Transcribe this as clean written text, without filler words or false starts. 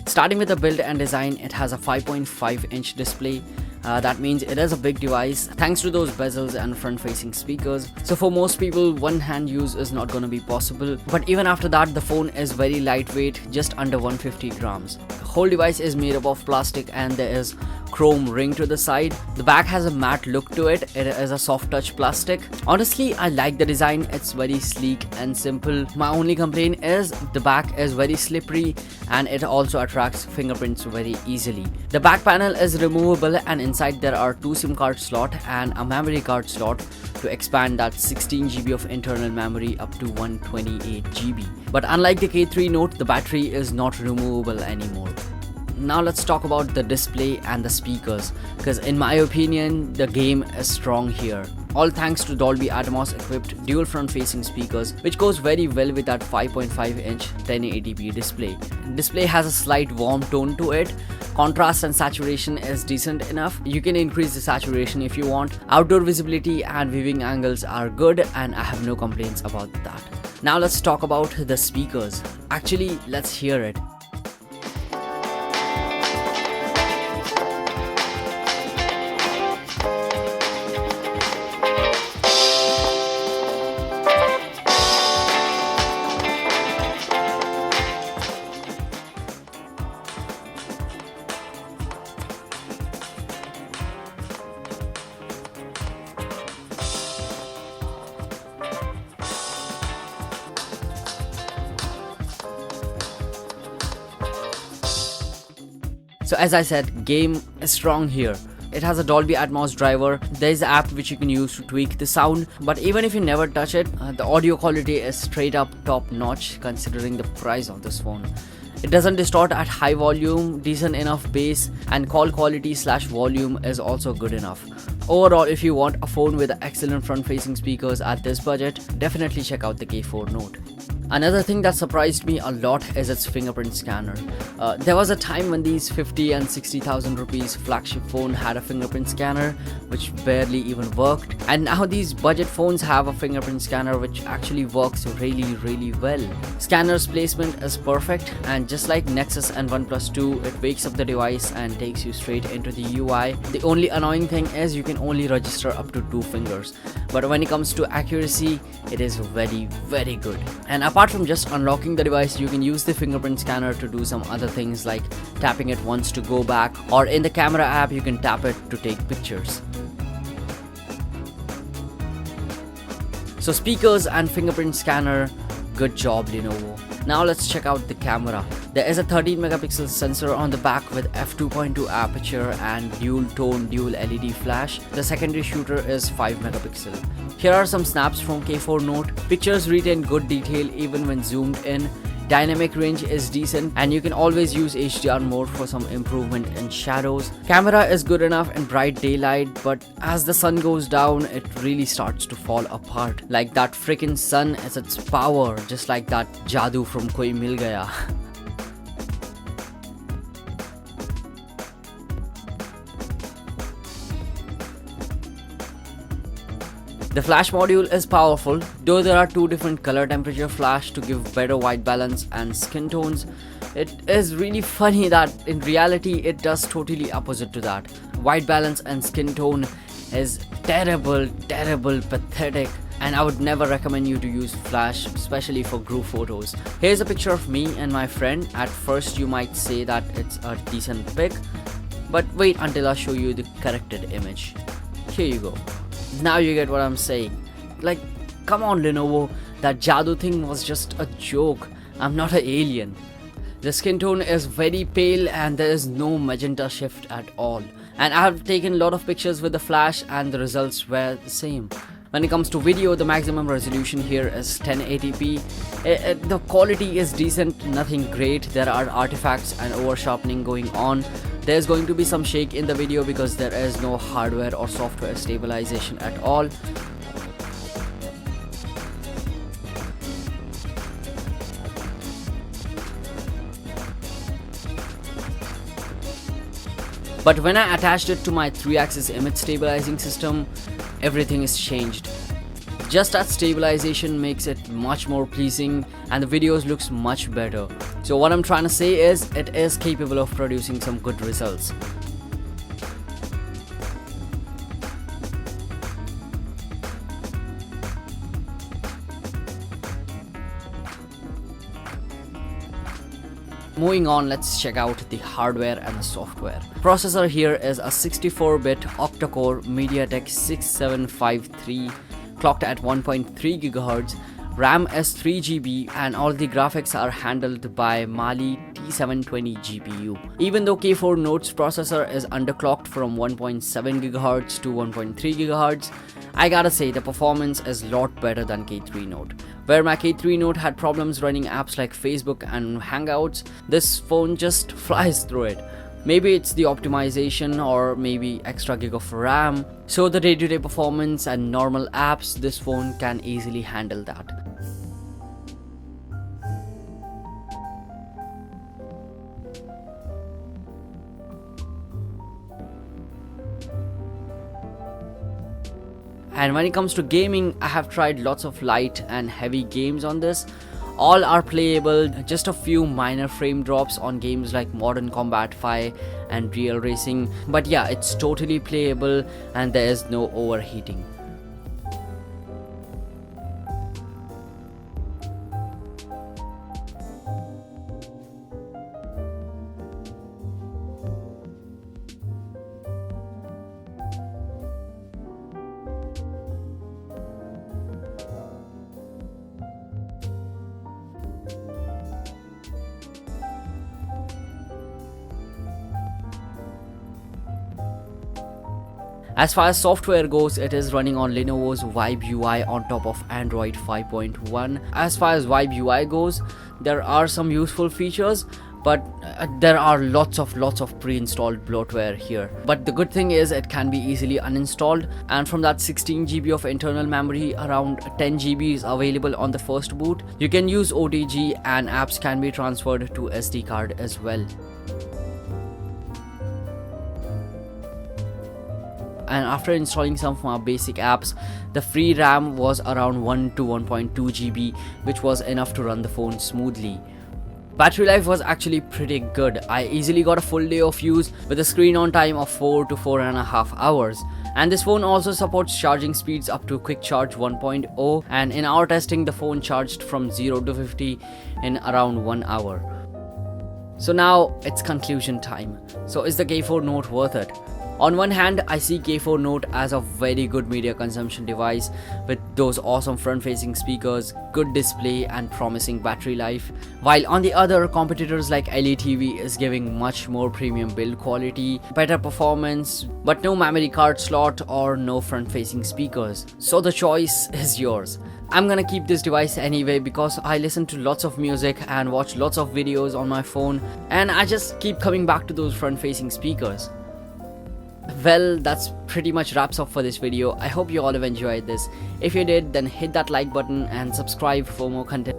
Starting with the build and design, it has a 5.5-inch display. That means it is a big device thanks to those bezels and front facing speakers. So for most people, one hand use is not going to be possible. But even after that, the phone is very lightweight, just under 150 grams. The whole device is made up of plastic and there is chrome ring to the side. The back has a matte look to it. It is a soft touch plastic. Honestly, I like the design. It's very sleek and simple. My only complaint is the back is very slippery and it also attracts fingerprints very easily. The back panel is removable and inside there are two SIM card slot and a memory card slot to expand that 16 GB of internal memory up to 128 GB. But unlike the K3 Note, the battery is not removable anymore. Now let's talk about the display and the speakers, because in my opinion the game is strong here. All thanks to Dolby Atmos equipped dual front facing speakers, which goes very well with that 5.5-inch 1080p display. Display has a slight warm tone to it. Contrast and saturation is decent enough. You can increase the saturation if you want. Outdoor visibility and viewing angles are good and I have no complaints about that. Now let's talk about the speakers. Actually, let's hear it. So as I said, game is strong here. It has a Dolby Atmos driver. There is an app which you can use to tweak the sound, but even if you never touch it, the audio quality is straight up top notch considering the price of this phone. It doesn't distort at high volume, decent enough bass, and call quality / volume is also good enough. Overall, if you want a phone with excellent front facing speakers at this budget, definitely check out the K4 Note. Another thing that surprised me a lot is its fingerprint scanner. There was a time when these 50 and 60,000 rupees flagship phone had a fingerprint scanner which barely even worked, and now these budget phones have a fingerprint scanner which actually works really well. Scanner's placement is perfect, and just like Nexus and OnePlus 2, it wakes up the device and takes you straight into the UI. The only annoying thing is you can only register up to 2 fingers, but when it comes to accuracy, it is very good. And apart from just unlocking the device, you can use the fingerprint scanner to do some other things like tapping it once to go back, or in the camera app you can tap it to take pictures. So speakers and fingerprint scanner, good job Lenovo. Now let's check out the camera. There is a 13 megapixel sensor on the back with f2.2 aperture and dual tone dual LED flash. The secondary shooter is 5 megapixel. Here are some snaps from K4 Note. Pictures retain good detail even when zoomed in. Dynamic range is decent and you can always use HDR mode for some improvement in shadows. Camera is good enough in bright daylight, but as the sun goes down, it really starts to fall apart. Like that freaking sun is its power, just like that jadoo from Koi Mil Gaya. The flash module is powerful, though there are 2 different color temperature flash to give better white balance and skin tones. It is really funny that in reality it does totally opposite to that. White balance and skin tone is terrible, pathetic, and I would never recommend you to use flash, especially for group photos. Here's a picture of me and my friend. At first you might say that it's a decent pic, but wait until I show you the corrected image. Here you go. Now you get what I'm saying. Like, come on Lenovo, that jadoo thing was just a joke. I'm not an alien. The skin tone is very pale and there is no magenta shift at all. And I have taken a lot of pictures with the flash and the results were the same. When it comes to video, the maximum resolution here is 1080p. The quality is decent, nothing great. There are artifacts and over sharpening going on. There's going to be some shake in the video because there is no hardware or software stabilization at all. But when I attached it to my 3-axis image stabilizing system, everything is changed. Just that stabilization makes it much more pleasing and the videos looks much better. So what I'm trying to say is it is capable of producing some good results. Moving on, let's check out the hardware and the software. Processor here is a 64-bit octa-core MediaTek 6753 clocked at 1.3 GHz. RAM is 3 GB and all the graphics are handled by Mali T720 GPU. Even though K4 Note's processor is underclocked from 1.7 GHz to 1.3 GHz, I gotta say the performance is a lot better than K3 Note. Where my K3 Note had problems running apps like Facebook and Hangouts, this phone just flies through it. Maybe it's the optimization or maybe extra gig of RAM. So the day-to-day performance and normal apps, this phone can easily handle that. And when it comes to gaming, I have tried lots of light and heavy games on this. All are playable, just a few minor frame drops on games like Modern Combat 5 and Real Racing. But yeah, it's totally playable and there is no overheating. As far as software goes, it is running on Lenovo's Vibe UI on top of Android 5.1. As far as Vibe UI goes, there are some useful features, but there are lots of pre-installed bloatware here. But the good thing is it can be easily uninstalled, and from that 16 GB of internal memory, around 10 GB is available on the first boot. You can use OTG and apps can be transferred to SD card as well. And after installing some of my basic apps, the free RAM was around 1 to 1.2 GB, which was enough to run the phone smoothly. Battery life was actually pretty good. I easily got a full day of use with a screen on time of 4 to 4.5 hours. And this phone also supports charging speeds up to Quick Charge 1.0, and in our testing the phone charged from 0 to 50 in around 1 hour. So now it's conclusion time. So is the K4 Note worth it? On one hand, I see K4 Note as a very good media consumption device with those awesome front-facing speakers, good display and promising battery life, while on the other, competitors like LETV is giving much more premium build quality, better performance, but no memory card slot or no front-facing speakers. So the choice is yours. I'm gonna keep this device anyway because I listen to lots of music and watch lots of videos on my phone, and I just keep coming back to those front-facing speakers. Well, that's pretty much wraps up for this video. I hope you all have enjoyed this. If you did, then hit that like button and subscribe for more content.